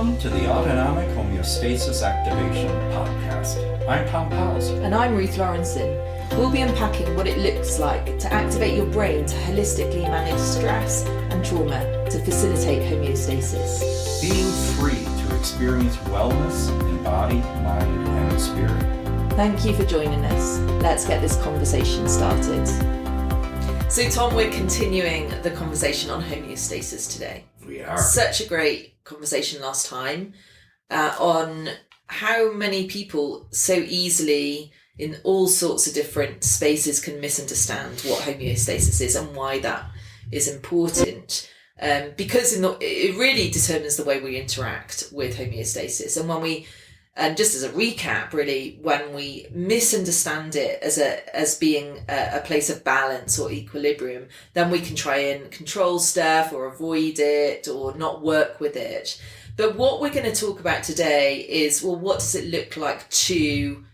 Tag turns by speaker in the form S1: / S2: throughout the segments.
S1: Welcome to the Autonomic Homeostasis Activation Podcast. I'm Pals.
S2: And I'm Ruth Lorensson. We'll be unpacking what it looks like to activate your brain to holistically manage stress and trauma to facilitate homeostasis.
S1: Being free to experience wellness in body, mind, and spirit.
S2: Thank you for joining us. Let's get this conversation started. So Tom, we're continuing the conversation on homeostasis today.
S1: We are.
S2: Such a great conversation last time on how many people so easily in all sorts of different spaces can misunderstand what homeostasis is and why that is important. Because it really determines the way we interact with homeostasis. And when we, and just as a recap, really, when we misunderstand it as being a place of balance or equilibrium, then we can try and control stuff or avoid it or not work with it. But what we're going to talk about today is, well, what does it look like to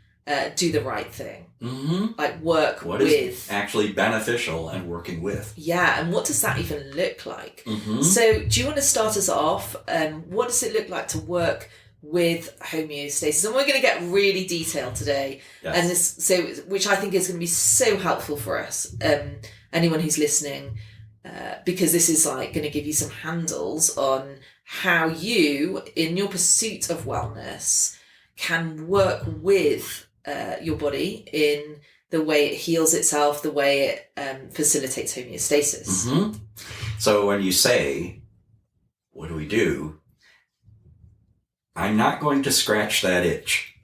S2: do the right thing?
S1: Mm-hmm.
S2: Like work
S1: what
S2: with.
S1: What is actually beneficial and working with?
S2: Yeah, and what does that even look like?
S1: Mm-hmm.
S2: So do you want to start us off? What does it look like to work with homeostasis? And we're going to get really detailed today.
S1: Yes.
S2: And which I think is going to be so helpful for us, anyone who's listening, because this is like going to give you some handles on how you, in your pursuit of wellness, can work with your body in the way it heals itself, the way it facilitates homeostasis.
S1: Mm-hmm. So when you say, what do? I'm not going to scratch that itch.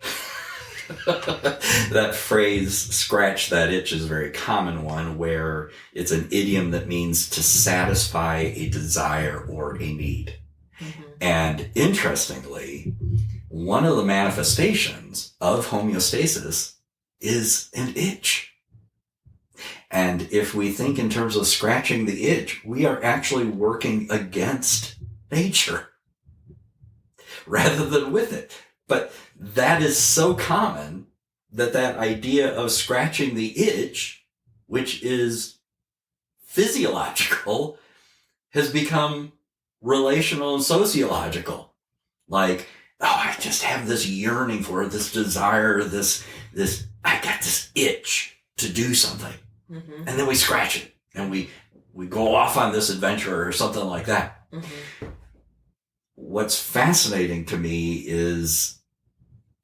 S1: That phrase, scratch that itch, is a very common one where it's an idiom that means to satisfy a desire or a need. Mm-hmm. And interestingly, one of the manifestations of homeostasis is an itch. And if we think in terms of scratching the itch, we are actually working against nature rather than with it. But that is so common that idea of scratching the itch, which is physiological, has become relational and sociological. Like, I just have this yearning for it, this desire, this, I got this itch to do something. Mm-hmm. And then we scratch it and we go off on this adventure or something like that. Mm-hmm. What's fascinating to me is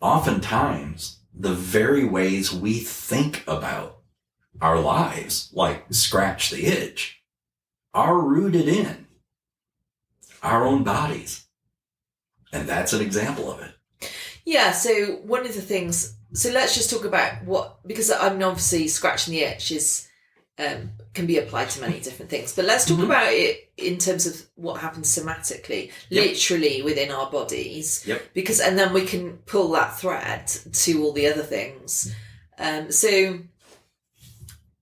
S1: oftentimes the very ways we think about our lives, like scratch the itch, are rooted in our own bodies. And that's an example of it.
S2: Yeah, so one of the things, so let's just talk about because I mean, obviously scratching the itch is, can be applied to many different things, but let's talk about it in terms of what happens somatically, literally within our bodies, because, and then we can pull that thread to all the other things. So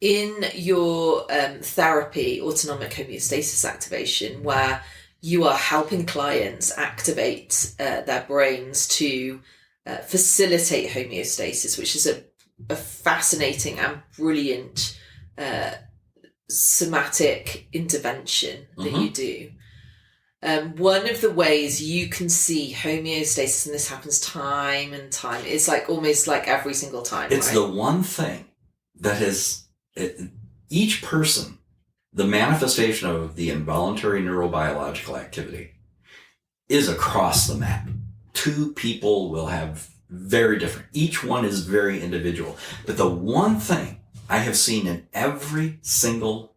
S2: in your therapy, autonomic homeostasis activation, where you are helping clients activate their brains to facilitate homeostasis, which is a fascinating and brilliant somatic intervention that you do. One of the ways you can see homeostasis, and this happens time and time, it's like almost like every single time.
S1: It's the one thing that each person, the manifestation of the involuntary neurobiological activity is across the map. Two people will have very different. Each one is very individual. But the one thing I have seen in every single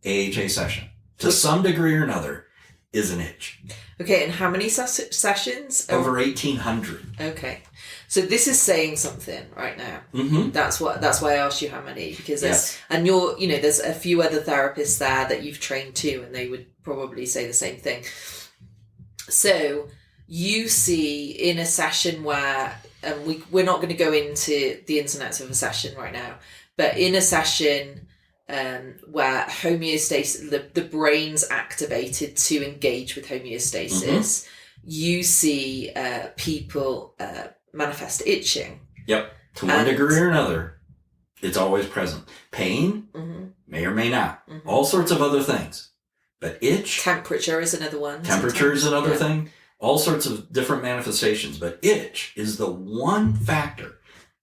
S1: AHA session, to some degree or another, is an itch.
S2: Okay, and how many sessions?
S1: Over 1,800.
S2: Okay. So this is saying something right now.
S1: Mm-hmm.
S2: That's why I asked you how many, because and there's a few other therapists there that you've trained too, and they would probably say the same thing. So you see in a session where, we're not going to go into the ins and outs of a session right now, but in a session where homeostasis, the brain's activated to engage with homeostasis, you see people manifest itching.
S1: Yep. To one degree or another, it's always present. Pain may or may not. All sorts of other things. But itch.
S2: Temperature is another one.
S1: Temperature is another thing. all sorts of different manifestations, but itch is the one factor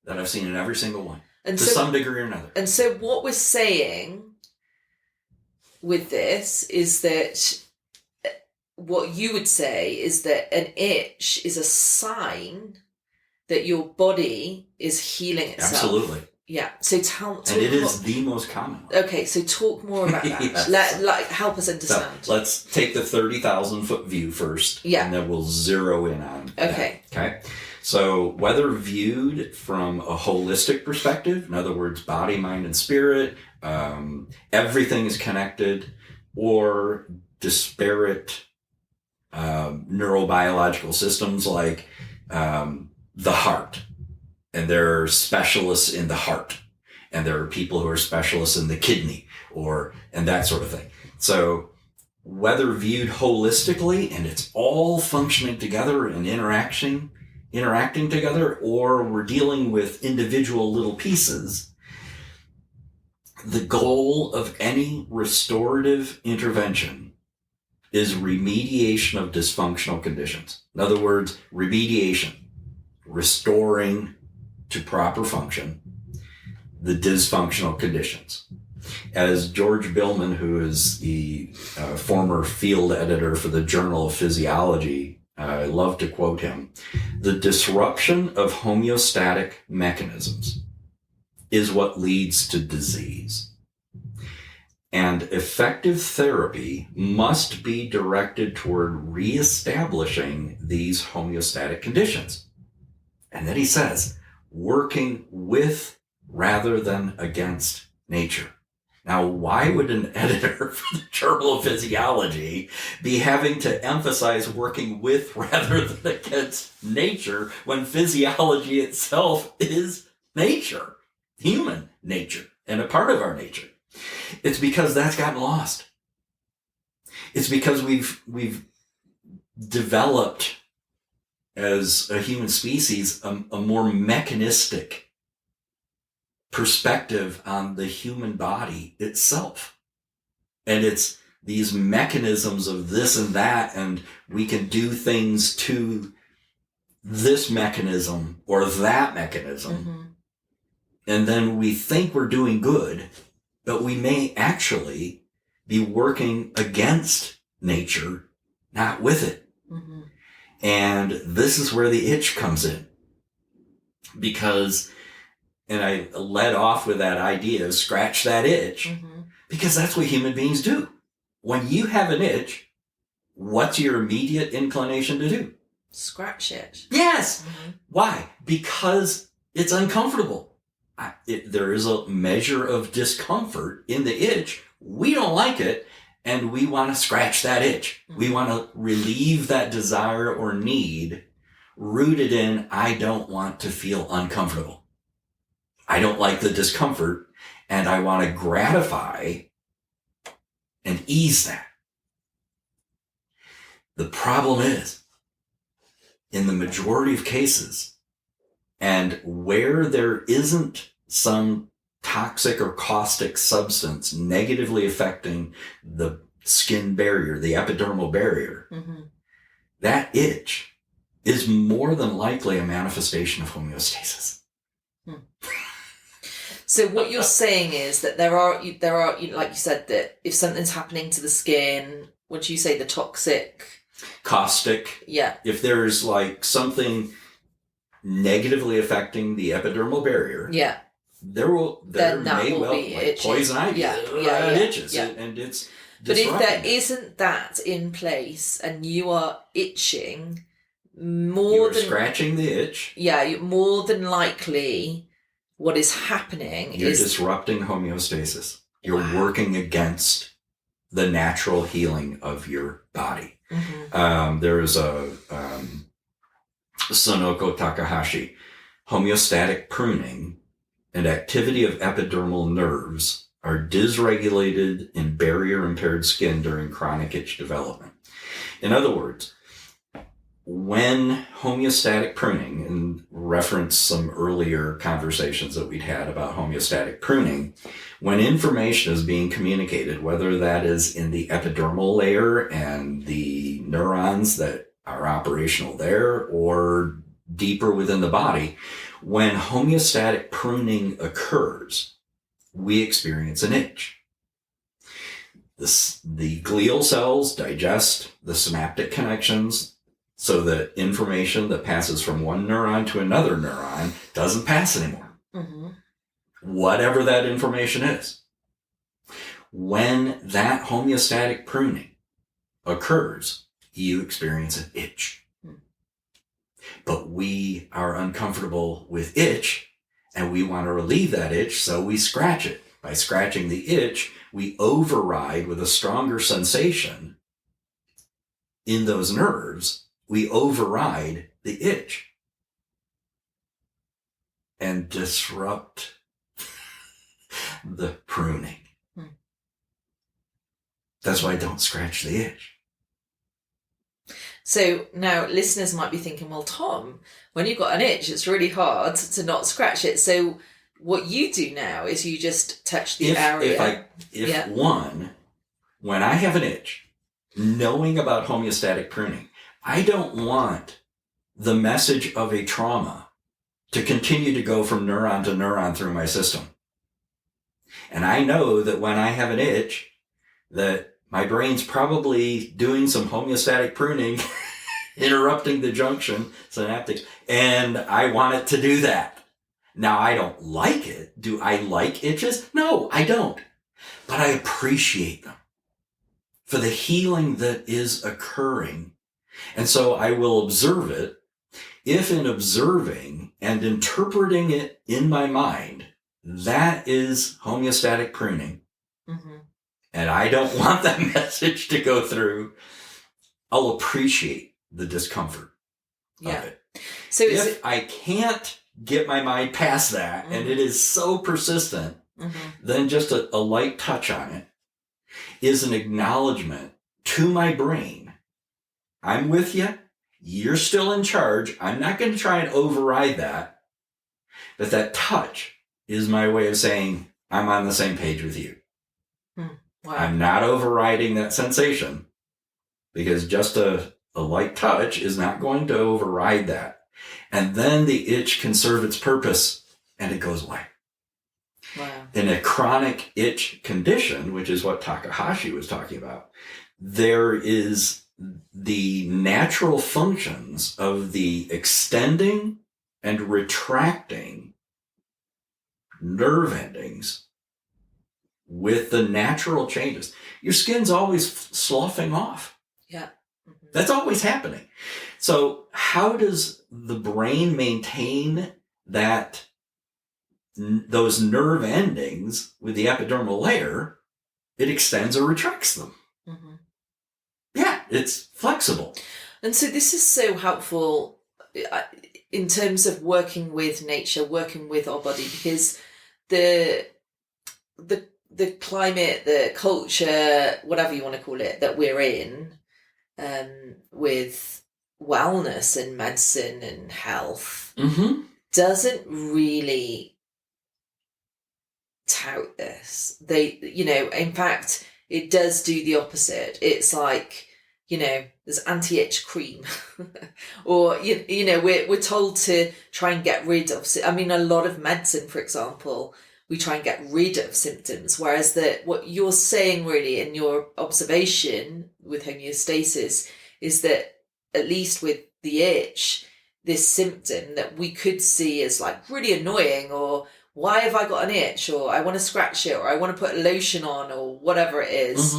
S1: that I've seen in every single one, to some degree or another.
S2: And so what we're saying with this is that what you would say is that an itch is a sign that your body is healing itself.
S1: Absolutely.
S2: Yeah. So talk
S1: and it is the most common one.
S2: Okay, so talk more about that.
S1: Yes.
S2: Help us understand.
S1: So let's take the 30,000 foot view first.
S2: Yeah.
S1: And then we'll zero in on
S2: Okay.
S1: that. Okay. So whether viewed from a holistic perspective, in other words, body, mind, and spirit, everything is connected, or disparate neurobiological systems like the heart. And there are specialists in the heart, and there are people who are specialists in the kidney, and that sort of thing. So whether viewed holistically and it's all functioning together and interacting together, or we're dealing with individual little pieces, the goal of any restorative intervention is remediation of dysfunctional conditions. In other words, remediation, restoring to proper function the dysfunctional conditions. As George Billman, who is the former field editor for the Journal of Physiology, I love to quote him, the disruption of homeostatic mechanisms is what leads to disease. And effective therapy must be directed toward reestablishing these homeostatic conditions. And then he says, working with rather than against nature. Now, why would an editor for the Journal of Physiology be having to emphasize working with rather than against nature when physiology itself is nature, human nature, and a part of our nature? It's because that's gotten lost. It's because we've developed as a human species, a more mechanistic perspective on the human body itself. And it's these mechanisms of this and that, and we can do things to this mechanism or that mechanism.
S2: Mm-hmm.
S1: And then we think we're doing good, but we may actually be working against nature, not with it.
S2: Mm-hmm.
S1: And this is where the itch comes in. Because, and I led off with that idea of scratch that itch,
S2: mm-hmm.
S1: because that's what human beings do. When you have an itch, what's your immediate inclination to do?
S2: Scratch it.
S1: Yes.
S2: Mm-hmm.
S1: Why? Because it's uncomfortable. There is a measure of discomfort in the itch. We don't like it. And we want to scratch that itch. Mm-hmm. We want to relieve that desire or need rooted in, I don't want to feel uncomfortable. I don't like the discomfort, and I want to gratify and ease that. The problem is, in the majority of cases, and where there isn't some toxic or caustic substance negatively affecting the skin barrier, the epidermal barrier,
S2: mm-hmm.
S1: that itch is more than likely a manifestation of homeostasis.
S2: So what you're saying is that there are, like you said, that if something's happening to the skin, would you say the toxic,
S1: caustic?
S2: Yeah.
S1: If there's like something negatively affecting the epidermal barrier,
S2: yeah,
S1: there may well be like poison ivy. It itches, and it's disrupting.
S2: But if there isn't that in place and you are itching, you're
S1: scratching the itch.
S2: Yeah, more than likely, what is happening
S1: is disrupting homeostasis. You're working against the natural healing of your body.
S2: Mm-hmm.
S1: There is a Sonoko Takahashi, homeostatic pruning and activity of epidermal nerves are dysregulated in barrier-impaired skin during chronic itch development. In other words, when homeostatic pruning, and reference some earlier conversations that we'd had about homeostatic pruning, when information is being communicated, whether that is in the epidermal layer and the neurons that are operational there or deeper within the body. When homeostatic pruning occurs, we experience an itch. The glial cells digest the synaptic connections so that information that passes from one neuron to another neuron doesn't pass anymore. Mm-hmm. Whatever that information is. When that homeostatic pruning occurs, you experience an itch. But we are uncomfortable with itch, and we want to relieve that itch, so we scratch it. By scratching the itch, we override with a stronger sensation in those nerves. We override the itch and disrupt the pruning. That's why I don't scratch the itch.
S2: So now listeners might be thinking, well, Tom, when you've got an itch, it's really hard to not scratch it. So what you do now is you just touch the area.
S1: When I have an itch, knowing about homeostatic pruning, I don't want the message of a trauma to continue to go from neuron to neuron through my system. And I know that when I have an itch, that my brain's probably doing some homeostatic pruning, interrupting the junction synaptics, and I want it to do that. Now, I don't like it. Do I like itches? No, I don't. But I appreciate them for the healing that is occurring. And so I will observe it. If in observing and interpreting it in my mind, that is homeostatic pruning, and I don't want that message to go through, I'll appreciate the discomfort of it. So if I can't get my mind past that, and it is so persistent, then just a light touch on it is an acknowledgement to my brain. I'm with you. You're still in charge. I'm not going to try and override that. But that touch is my way of saying, I'm on the same page with you. Wow. I'm not overriding that sensation, because just a light touch is not going to override that. And then the itch can serve its purpose and it goes away. Wow. In a chronic itch condition, which is what Takahashi was talking about, there is the natural functions of the extending and retracting nerve endings with the natural changes. Your skin's always sloughing off. Yeah. That's always happening. So how does the brain maintain that those nerve endings with the epidermal layer? It extends or retracts them. Yeah, it's flexible.
S2: And so this is so helpful in terms of working with nature, working with our body, because the climate, the culture, whatever you want to call it, that we're in, with wellness and medicine and health, doesn't really tout this. In fact, it does do the opposite. It's like, there's anti-itch cream or, we're told to try and get rid of, a lot of medicine, for example, we try and get rid of symptoms. Whereas what you're saying really in your observation with homeostasis is that at least with the itch, this symptom that we could see as like really annoying, or why have I got an itch, or I want to scratch it, or I want to put a lotion on, or whatever it is,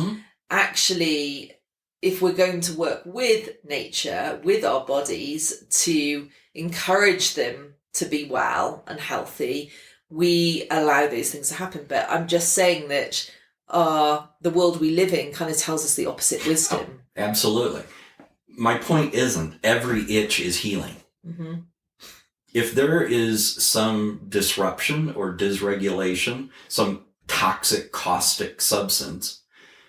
S2: actually, if we're going to work with nature, with our bodies, to encourage them to be well and healthy, we allow those things to happen. But I'm just saying that the world we live in kind of tells us the opposite wisdom.
S1: Oh, absolutely. My point isn't every itch is healing. If there is some disruption or dysregulation, some toxic, caustic substance,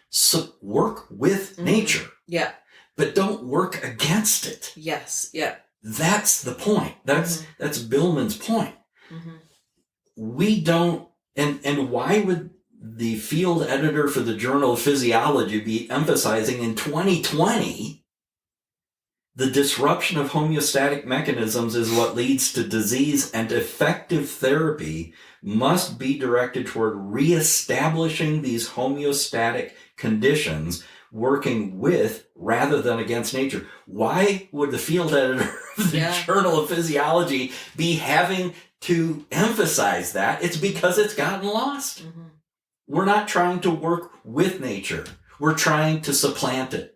S1: so work with nature. Yeah. But don't work against it.
S2: Yes. Yeah.
S1: That's the point. That's Billman's point. We don't, and why would the field editor for the Journal of Physiology be emphasizing in 2020 The disruption of homeostatic mechanisms is what leads to disease, and effective therapy must be directed toward reestablishing these homeostatic conditions, working with rather than against nature. Why would the field editor of the Journal of Physiology be having to emphasize that? It's because it's gotten lost. Mm-hmm. We're not trying to work with nature. We're trying to supplant it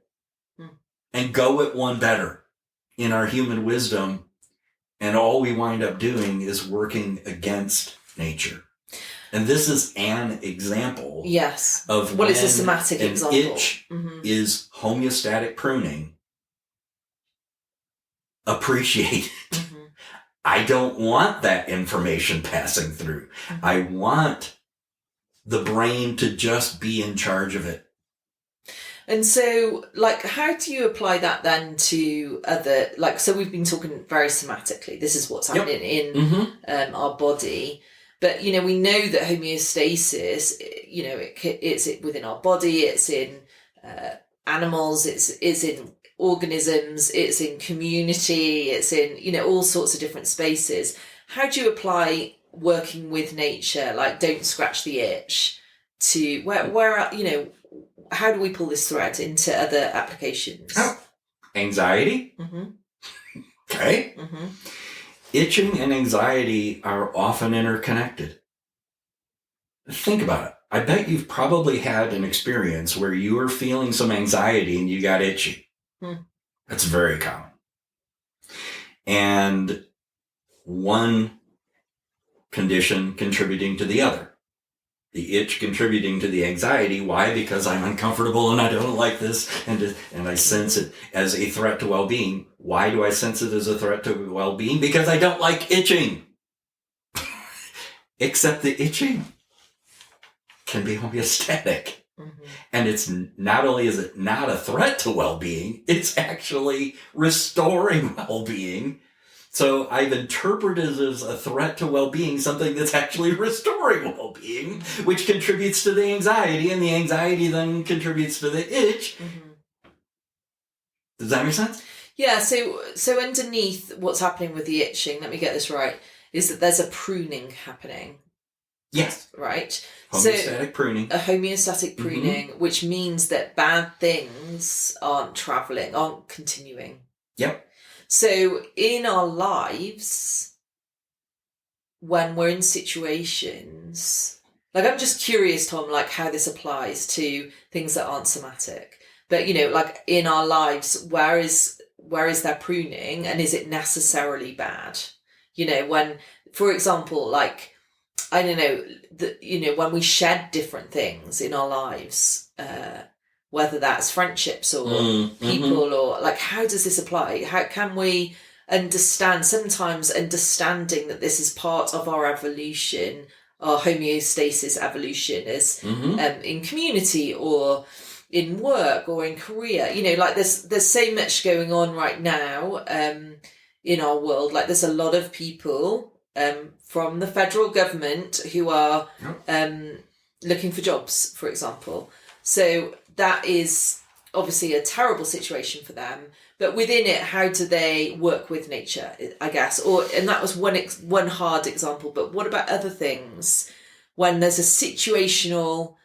S1: and go at one better in our human wisdom. And all we wind up doing is working against nature. And this is an example of
S2: it's a somatic
S1: an
S2: example.
S1: Itch is homeostatic pruning appreciated. Mm-hmm. I don't want that information passing through. Mm-hmm. I want the brain to just be in charge of it.
S2: And so, how do you apply that then to other, so we've been talking very somatically. This is what's happening in our body. But, we know that homeostasis, it's within our body, it's in animals, it's in organisms, it's in community, it's in, all sorts of different spaces. How do you apply working with nature, don't scratch the itch, to where how do we pull this thread into other applications?
S1: Anxiety. Mm-hmm. Okay. Mm-hmm. Itching and anxiety are often interconnected. Think about it. I bet you've probably had an experience where you were feeling some anxiety and you got itchy. That's very common. And one condition contributing to the other. The itch contributing to the anxiety. Why? Because I'm uncomfortable and I don't like this, and I sense it as a threat to well-being. Why do I sense it as a threat to well-being? Because I don't like itching. Except the itching can be homeostatic. Mm-hmm. And it's not only is it not a threat to well-being, it's actually restoring well-being. So I've interpreted as a threat to well-being something that's actually restoring well-being, which contributes to the anxiety, and the anxiety then contributes to the itch. Mm-hmm. Does that make sense?
S2: Yeah, so underneath what's happening with the itching, let me get this right, is that there's a pruning happening.
S1: Yes.
S2: Right?
S1: Homeostatic pruning.
S2: A homeostatic pruning, which means that bad things aren't continuing.
S1: Yep.
S2: So in our lives, when we're in situations, I'm just curious, Tom, how this applies to things that aren't somatic. But, in our lives, where is there pruning, and is it necessarily bad? When, for example, I don't know, when we shed different things in our lives, whether that's friendships or people, or how does this apply? How can we understand, sometimes understanding that this is part of our evolution, our homeostasis evolution is in community or in work or in career, there's so much going on right now in our world. There's a lot of people from the federal government who are looking for jobs, for example. So that is obviously a terrible situation for them. But within it, how do they work with nature, I guess? And that was one hard example. But what about other things? When there's a situational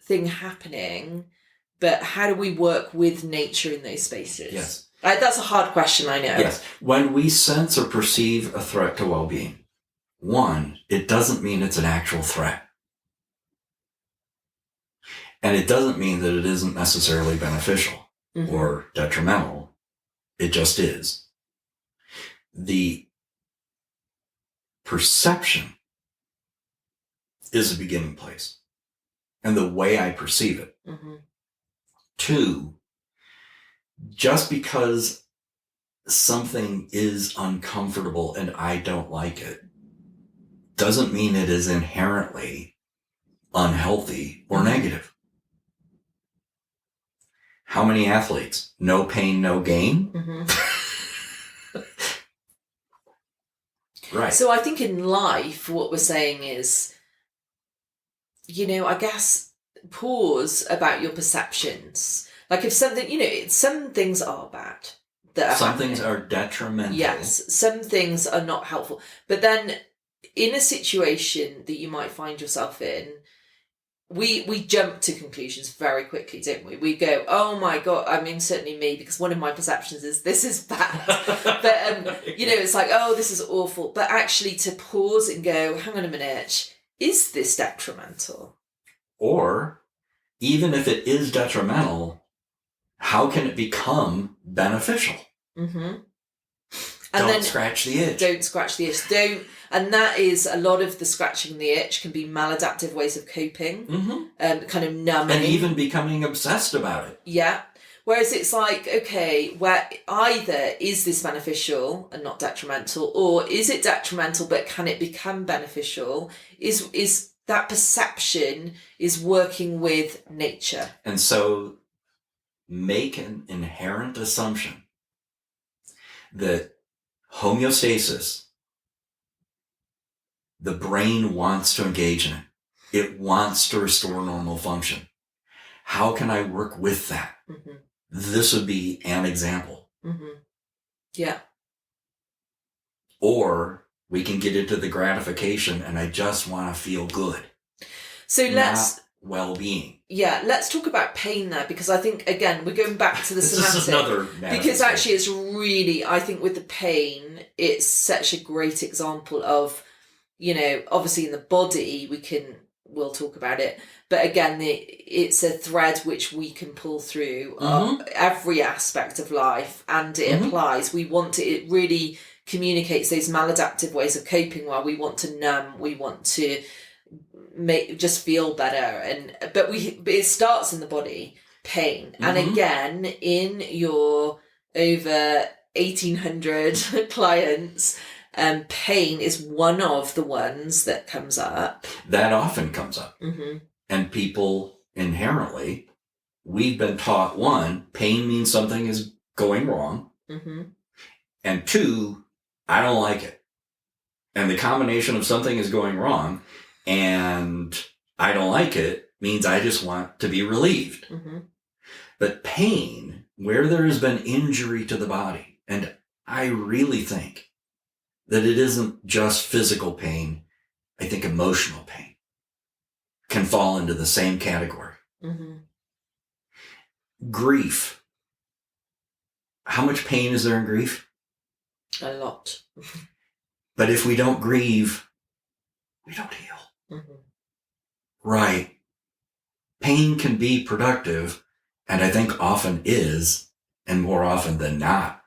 S2: thing happening, but how do we work with nature in those spaces?
S1: Yes.
S2: That's a hard question, I know.
S1: Yes. When we sense or perceive a threat to well-being, one, it doesn't mean it's an actual threat. And it doesn't mean that it isn't necessarily beneficial or detrimental. It just is. The perception is a beginning place, and the way I perceive it. Mm-hmm. Two, just because something is uncomfortable and I don't like it doesn't mean it is inherently unhealthy or negative. How many athletes? No pain, no gain? Mm-hmm. Right.
S2: So I think in life, what we're saying is, I guess, pause about your perceptions. If something, some things are bad. that are
S1: Some
S2: happening.
S1: things are detrimental.
S2: Yes, some things are not helpful. But then in a situation that you might find yourself in, we jump to conclusions very quickly, don't we? We go, oh my God, I mean, certainly me, because one of my perceptions is this is bad. But, it's like, oh, this is awful. But actually to pause and go, hang on a minute, is this detrimental?
S1: Or even if it is detrimental, how can it become beneficial?
S2: Mm-hmm.
S1: Don't scratch the itch.
S2: Don't scratch the itch. And that is a lot of the scratching the itch can be maladaptive ways of coping, kind of numbing.
S1: And even becoming obsessed about it.
S2: Yeah. Whereas it's like, okay, where either is this beneficial and not detrimental, or is it detrimental but can it become beneficial? Is that perception is working with nature.
S1: And so make an inherent assumption that homeostasis, the brain wants to engage in it. It wants to restore normal function. How can I work with that? Mm-hmm. This would be an example.
S2: Mm-hmm. Yeah.
S1: Or we can get into the gratification and I just want to feel good.
S2: So let's...
S1: well-being.
S2: Yeah, let's talk about pain there, because I think, again, we're going back to the somatic.
S1: This is another
S2: because actually it's really, I think with the pain, it's such a great example of, obviously in the body, we'll talk about it. But again, it's a thread which we can pull through every aspect of life, and it applies. It really communicates those maladaptive ways of coping where we want to numb, we want to just feel better, but it starts in the body, pain. And again, in your over 1,800 clients, pain is one of the ones that comes up.
S1: That often comes up. And people inherently, we've been taught, one, pain means something is going wrong. And two, I don't like it. And the combination of something is going wrong and I don't like it means I just want to be relieved. But pain, where there has been injury to the body, and I really think that it isn't just physical pain, I think emotional pain can fall into the same category. Grief. How much pain is there in grief?
S2: A lot.
S1: But if we don't grieve, we don't heal. Right. Pain can be productive, and I think often is, and more often than not,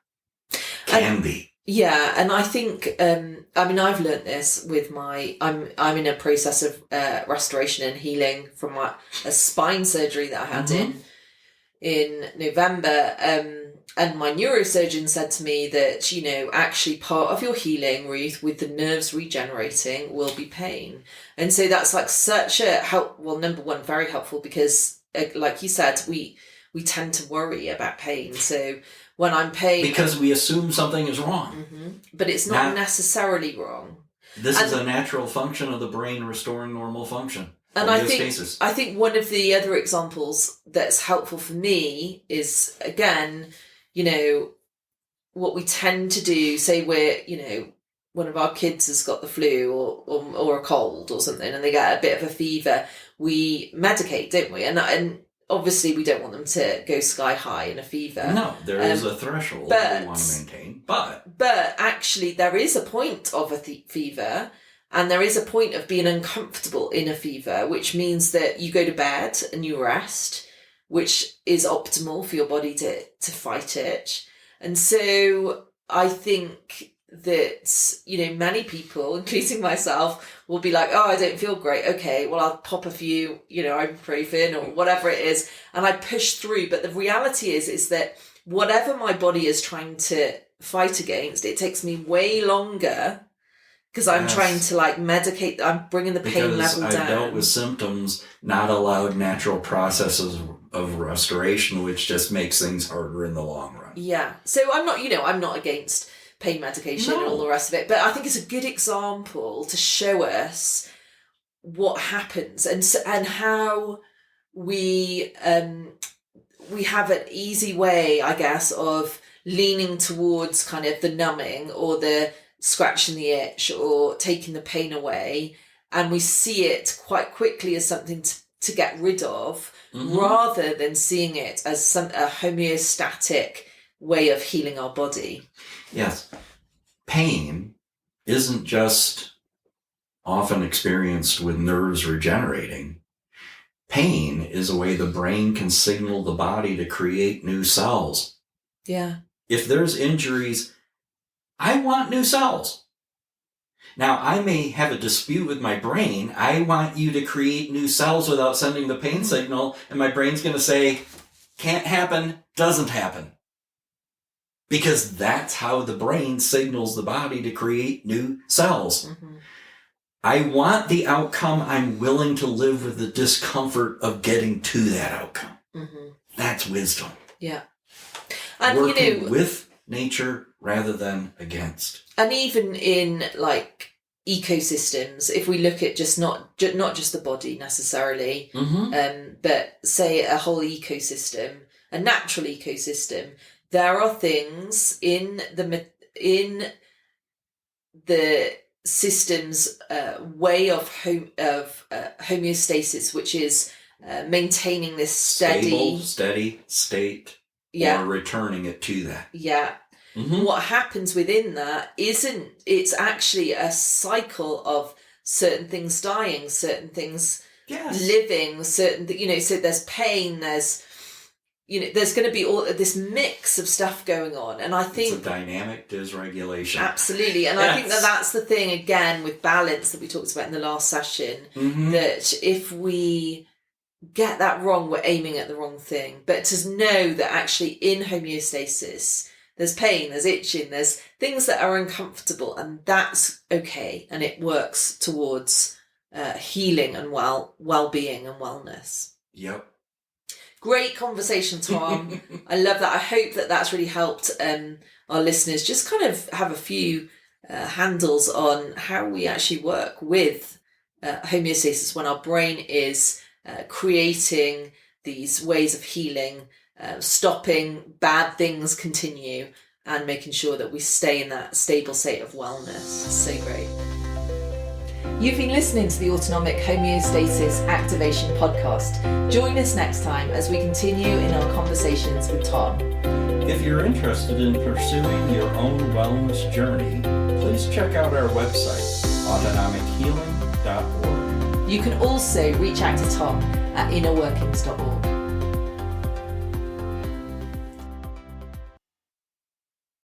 S1: can be.
S2: Yeah, and I think, I've learnt this with I'm in a process of restoration and healing from a spine surgery that I had in November. And my neurosurgeon said to me that, actually part of your healing, Ruth, with the nerves regenerating will be pain. And so that's like such a help. Well, number one, very helpful because like you said, we tend to worry about pain. So when I'm pain... Because
S1: we assume something is wrong.
S2: But it's not necessarily wrong.
S1: This is a natural function of the brain restoring normal function.
S2: And I think one of the other examples that's helpful for me is, again... what we tend to do, say we're, one of our kids has got the flu or a cold or something and they get a bit of a fever, we medicate, don't we? And obviously we don't want them to go sky high in a fever.
S1: No, there is a threshold that we want to maintain. But
S2: actually there is a point of a fever and there is a point of being uncomfortable in a fever, which means that you go to bed and you rest, which is optimal for your body to fight it. And so I think that, many people, including myself, will be like, oh, I don't feel great. Okay, well, I'll pop a few, ibuprofen or whatever it is. And I push through. But the reality is that whatever my body is trying to fight against, it takes me way longer because I'm trying to medicate. I'm bringing the pain level down.
S1: I've dealt with symptoms, not allowed natural processes of restoration, which just makes things harder in the long run.
S2: Yeah. So I'm not against pain medication and all the rest of it, but I think it's a good example to show us what happens and how we have an easy way, I guess, of leaning towards kind of the numbing or the scratching the itch or taking the pain away, and we see it quite quickly as something to get rid of, rather than seeing it as a homeostatic way of healing our body.
S1: Yes. Pain isn't just often experienced with nerves regenerating. Pain is a way the brain can signal the body to create new cells.
S2: Yeah.
S1: If there's injuries, I want new cells. Now, I may have a dispute with my brain. I want you to create new cells without sending the pain signal, and my brain's going to say, can't happen, doesn't happen. Because that's how the brain signals the body to create new cells. Mm-hmm. I want the outcome. I'm willing to live with the discomfort of getting to that outcome. Mm-hmm. That's wisdom.
S2: Yeah. And
S1: working with nature rather than against.
S2: And even in like ecosystems, if we look at just not just the body necessarily, but say a whole ecosystem, a natural ecosystem, there are things in the system's way of homeostasis, which is maintaining this steady
S1: state, or returning it to that.
S2: Yeah. Mm-hmm. What happens within that it's actually a cycle of certain things dying, certain things living, certain, so there's pain, there's going to be all this mix of stuff going on. And I think
S1: it's a dynamic dysregulation.
S2: Absolutely. And I think that's the thing, again, with balance that we talked about in the last session, that if we get that wrong, we're aiming at the wrong thing. But to know that actually in homeostasis, there's pain, there's itching, there's things that are uncomfortable, and that's okay. And it works towards healing and well-being and wellness.
S1: Yep.
S2: Great conversation, Tom. I love that. I hope that that's really helped our listeners just kind of have a few handles on how we actually work with homeostasis when our brain is creating these ways of healing, stopping bad things continue, and making sure that we stay in that stable state of wellness. So great. You've been listening to the Autonomic Homeostasis Activation Podcast. Join us next time as we continue in our conversations with Tom.
S1: If you're interested in pursuing your own wellness journey, please check out our website, autonomichealing.org.
S2: You can also reach out to Tom at innerworkings.org.